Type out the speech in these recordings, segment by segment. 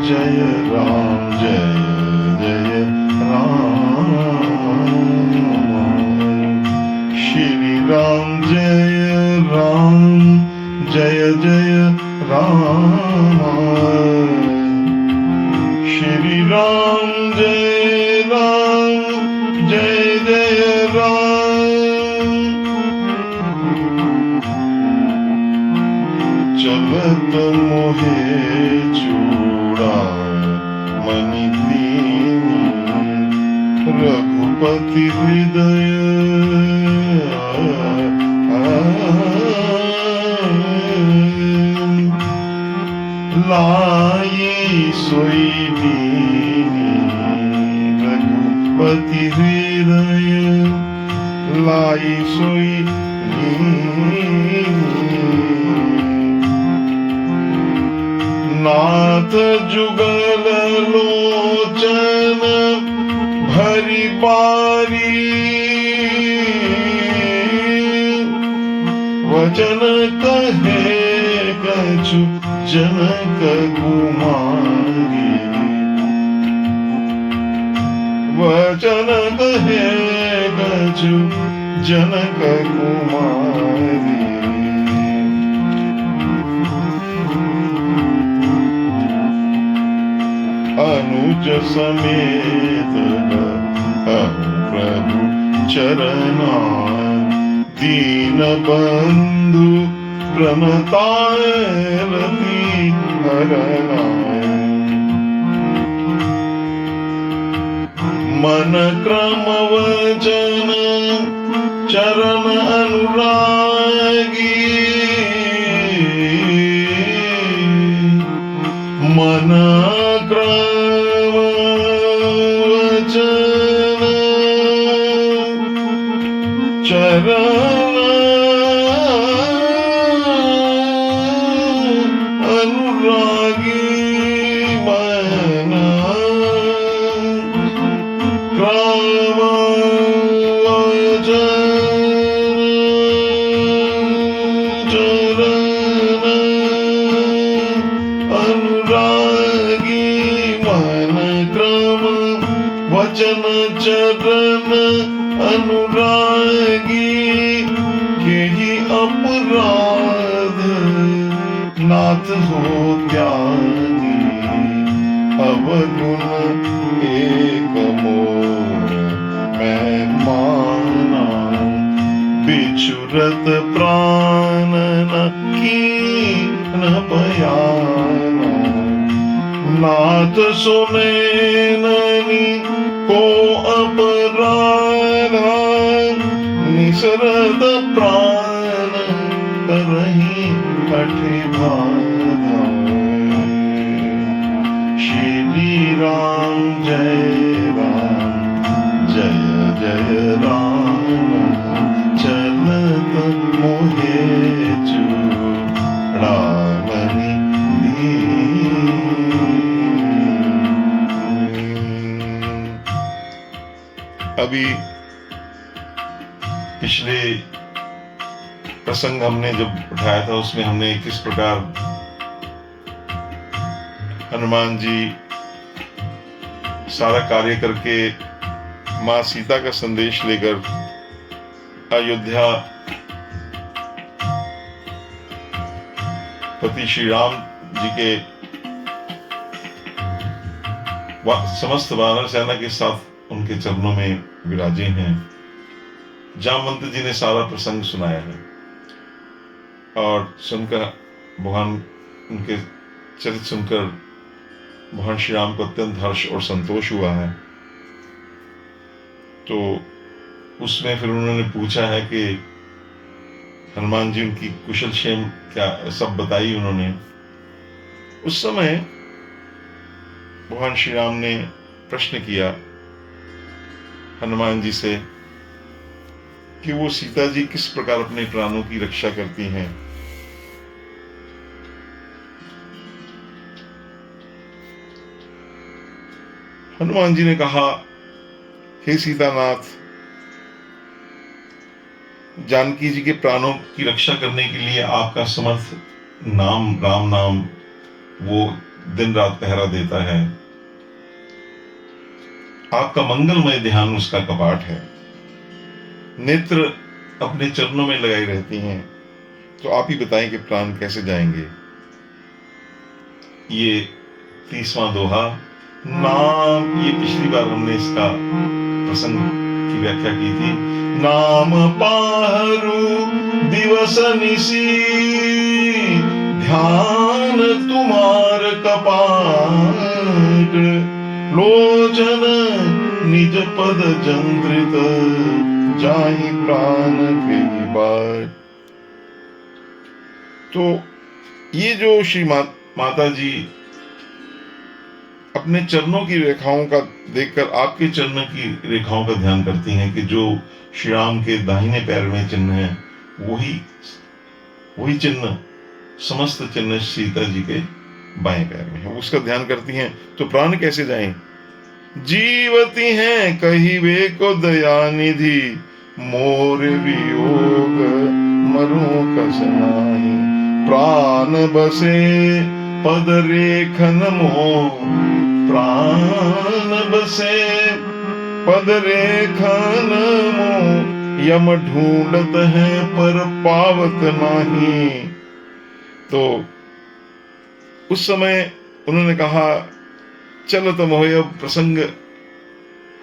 जय राम जय जय राम। श्री राम जय जय राम। श्री राम जय जय राम। चलत मोहे चूड़ा मणि दीनी, रघुपति हृदय लाई सोई दीनी। रघुपति हृदय लाई सोई दीनी। नाथ जुगल लोचन भरी बारी, वचन कहे कछु जनक कुमारी। वचन कहे कछु जनक कुमारी। अनुज समेत प्रभु चरना, दीन बंधु प्रणतारती हरना। मन क्रम वचन चरण अनुरागी, मन क्रम वचन चरण अनुरागी। मन क्रम वचन चरण अनुरागी। मन क्रम वचन चरण अनुरागी। केहि अपराध नाथ हो त्यागी, अवगुण एक मोह मैं माना। बिछुरत प्राण न कीन बयाना। नाथ सुने ननि को अपराधा, निसरद प्राण करहि कठि बाधा। श्री राम जय जय राम। चलत मोहे चूड़ा मणि दीनी। अभी पिछले प्रसंग हमने जब उठाया था, उसमें हमने किस प्रकार हनुमान जी सारा कार्य करके मां सीता का संदेश लेकर अयोध्या पति श्री राम जी के समस्त वानर सेना के साथ उनके चरणों में विराजे हैं। जामवंत जी ने सारा प्रसंग सुनाया है और सुनकर भगवान उनके चरित्र सुनकर भगवान श्री राम को अत्यंत हर्ष और संतोष हुआ है। तो उसमें फिर उन्होंने पूछा है कि हनुमान जी उनकी कुशल क्षेम क्या सब बताई उन्होंने। उस समय भगवान श्री राम ने प्रश्न किया हनुमान जी से कि वो सीता जी किस प्रकार अपने प्राणों की रक्षा करती हैं। हनुमान जी ने कहा, हे सीतानाथ, जानकी जी के प्राणों की रक्षा करने के लिए आपका समर्थ नाम राम नाम वो दिन रात पहरा देता है। आपका मंगलमय ध्यान उसका कपाट है। नेत्र अपने चरणों में लगाई रहती हैं। तो आप ही बताएं कि प्राण कैसे जाएंगे। ये 30वां दोहा नाम, ये पिछली बार हमने इसका प्रसंग की व्याख्या की थी। नाम पाहरू दिवस निसी, ध्यान तुम्हार कपाट, लोचन निज पद जंत्रित, जाहि प्राण के बाट। तो ये जो श्री माता जी अपने चरणों की रेखाओं का देखकर आपके चरणों की रेखाओं का ध्यान करती हैं कि जो श्री राम के दाहिने पैर में चिन्ह है, वही चिन्ह, समस्त चिन्ह सीता जी के बाएं पैर में है, उसका ध्यान करती हैं। तो प्राण कैसे जाएं? जीवती हैं कहिवे को दयानिधि, मोर वियोग मरो कस नाहि, प्राण बसे पद रेखन मोह, प्राण बसे पद रेखन मोह, यम ढूंढत है पर पावत नाही। तो उस समय उन्होंने कहा चलो तुम हो। अब प्रसंग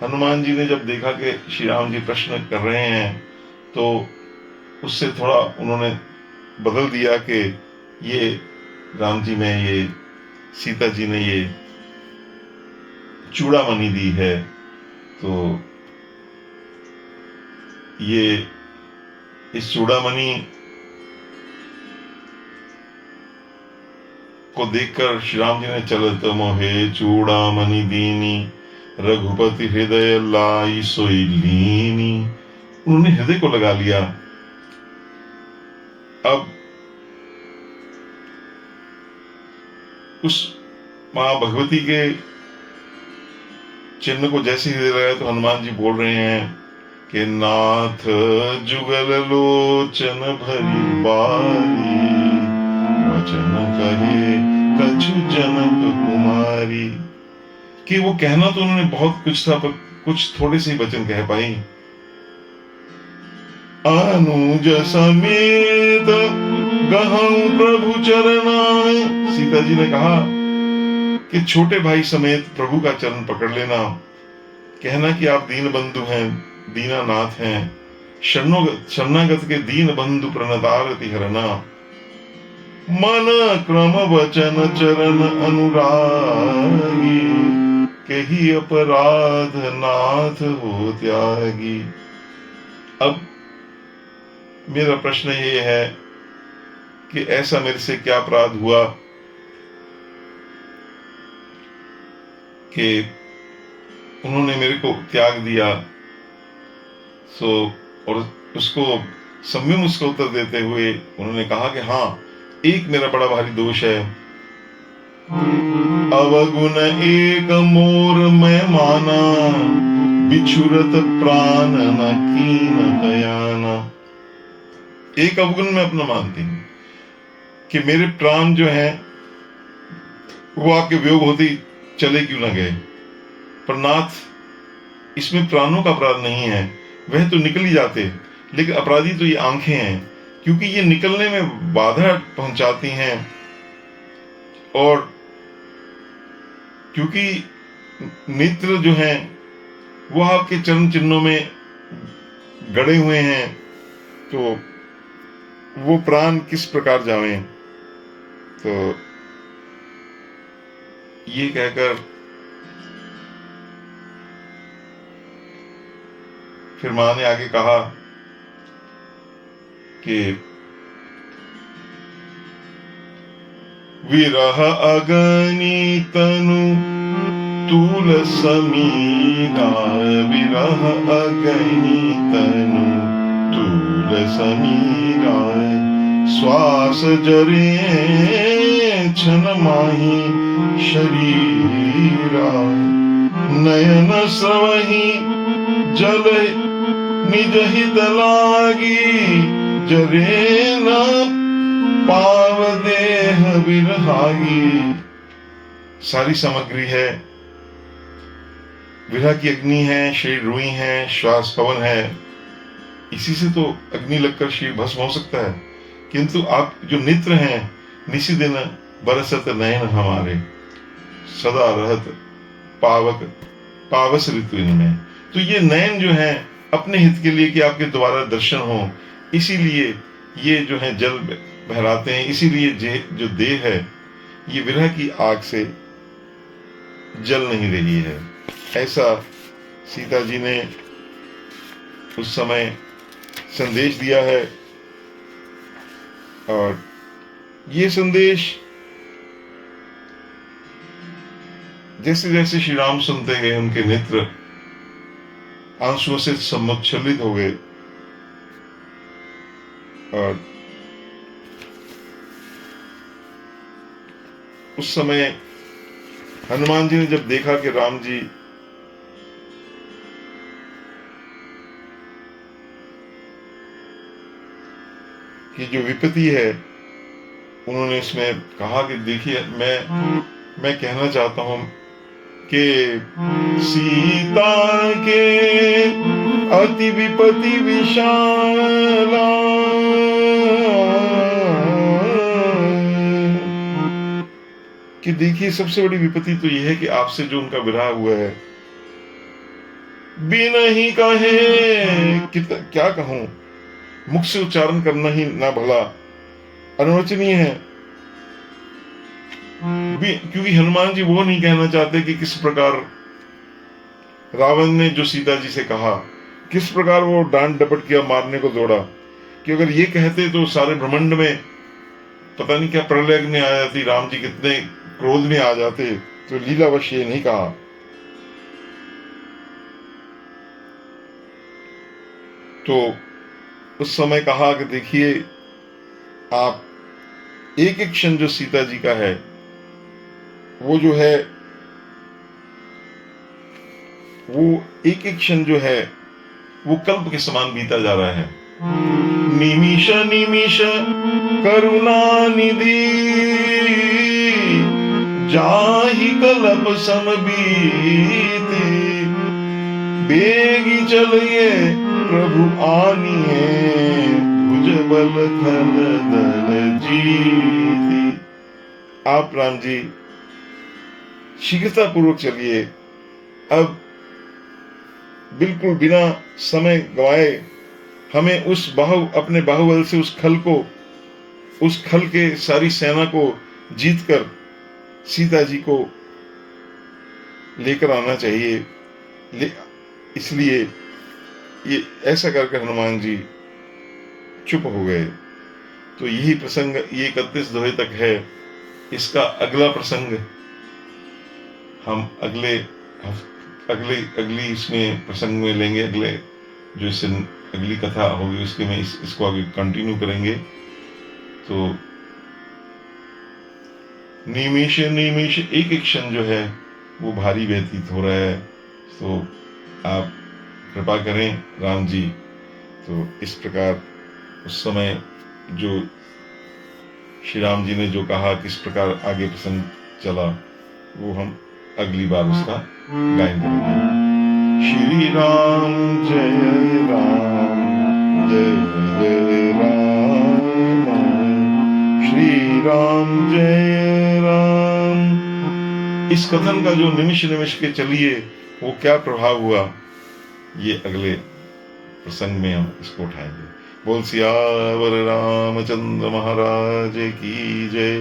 हनुमान जी ने जब देखा कि श्री राम जी प्रश्न कर रहे हैं, तो उससे थोड़ा उन्होंने बदल दिया कि ये राम जी में ये सीता जी ने ये चूड़ामणि दी है, तो ये इस चूड़ामणि को देखकर श्री राम जी ने चलत मोहे चूड़ामणि दीनी, रघुपति हृदय लाई सोई लीनी। उन्होंने हृदय को लगा लिया। अब उस मां भगवती के चिन्ह को जैसे हृदय लगाया, तो हनुमान जी बोल रहे हैं कि नाथ जुगल लोचन भरी बारी, वचन कहे कछु जनक कुमारी। कि वो कहना तो उन्होंने बहुत कुछ था, पर कुछ थोड़े से वचन कह पाई। अनुज समेत गहऊं प्रभु चरनाय, सीता जी ने कहा कि छोटे भाई समेत प्रभु का चरण पकड़ लेना। कहना कि आप दीन बंधु हैं, दीनानाथ हैं, शरणागत के दीन बंधु प्रणतारति हरना। मन क्रम वचन चरण अनुरागी, कही अपराध नाथ हो त्यागी। अब मेरा प्रश्न ये है कि ऐसा मेरे से क्या अपराध हुआ कि उन्होंने मेरे को त्याग दिया। और उसको सम्यम उसका उत्तर देते हुए उन्होंने कहा कि हाँ, एक मेरा बड़ा भारी दोष है। अवगुण एक मोर मैं माना, बिछुरत प्राण न कीन कयाना। एक अवगुण मैं अपना मानती हूं कि मेरे प्राण जो हैं वो आपके वियोग होते चले क्यों न गए। पर नाथ, इसमें प्राणों का अपराध नहीं है, वह तो निकल ही जाते, लेकिन अपराधी तो ये आंखें हैं, क्योंकि ये निकलने में बाधा पहुंचाती हैं। और क्योंकि नेत्र जो हैं वो आपके चरण चिन्हों में गड़े हुए हैं, तो वो प्राण किस प्रकार जावें। तो ये कहकर फिर मां ने आगे कहा कि विरह अगनी तनु तूल समीरा, विरह अगनी तनु तूल समीरा, श्वास जरे छन माही शरीरा, नयन सवही जल निज हित लागी, जरे न पाव देह विरहागी। सारी सामग्री है, विरह की अग्नि है, शरीर रुई है, श्वास पवन है, इसी से तो अग्नि लगकर शरीर भस्म हो सकता है। किंतु आप जो नेत्र हैं, निसी दिन बरसत नयन हमारे, सदा रहत पावक पावस ऋतु इनमें। तो ये नयन जो है अपने हित के लिए कि आपके दोबारा दर्शन हो, इसीलिए ये जो है जल बहराते हैं, इसीलिए जो देह है ये विरह की आग से जल नहीं रही है। ऐसा सीता जी ने उस समय संदेश दिया है। और ये संदेश जैसे जैसे श्री राम सुनते गए, उनके नेत्र आंसुओं से सम्मुच्छलित हो गए। और उस समय हनुमान जी ने जब देखा कि राम जी की जो विपत्ति है, उन्होंने इसमें कहा कि देखिए, मैं कहना चाहता हूं कि सीता के अति विपत्ति विशाला, कि देखिए सबसे बड़ी विपत्ति तो यह है कि आपसे जो उनका विरह हुआ है, बिन ही कहे क्या कहूं, मुख से उच्चारण करना ही ना भला, अनवचनीय है। क्योंकि हनुमान जी वो नहीं कहना चाहते कि किस प्रकार रावण ने जो सीता जी से कहा, किस प्रकार वो डांट डपट किया, मारने को दौड़ा, कि अगर ये कहते तो सारे ब्रह्मांड में पता नहीं क्या प्रलय अग्नि आ जाती, राम जी कितने क्रोध में आ जाते। तो लीलावश ये नहीं कहा। तो उस समय कहा कि देखिए, आप एक एक क्षण जो सीता जी का है, वो जो है, वो एक एक क्षण जो है वो कल्प के समान बीता जा रहा है। निमिष निमिष करुणा निधि, जाहि कल्प सम बीते, बेगी चलिए प्रभु आनिए, भुजबल खल दल जीती। आप राम जी शीघ्रता पूर्वक चलिए, अब बिल्कुल बिना समय गवाए हमें अपने बाहुबल से उस खल के सारी सेना को जीतकर सीता जी को लेकर आना चाहिए। इसलिए ये ऐसा करके हनुमान जी चुप हो गए। तो यही प्रसंग, ये 31 दोहे तक है। इसका अगला प्रसंग हम अगली इसमें प्रसंग में लेंगे। अगली कथा होगी उसके में इसको आगे कंटिन्यू करेंगे। तो निमिष निमिष एक एक क्षण जो है वो भारी व्यतीत हो रहा है। तो आप कृपा करें राम जी। तो इस प्रकार उस समय जो श्री राम जी ने जो कहा, किस प्रकार आगे प्रसंग चला, वो हम अगली बार उसका गायन करेंगे। श्री राम जय राम, जय जय राम, श्री राम जय राम। इस कथन का जो निमिष निमिष के चलिए वो क्या प्रभाव हुआ, ये अगले प्रसंग में हम इसको उठाएंगे। बोल सियावर रामचंद्र महाराज की जय।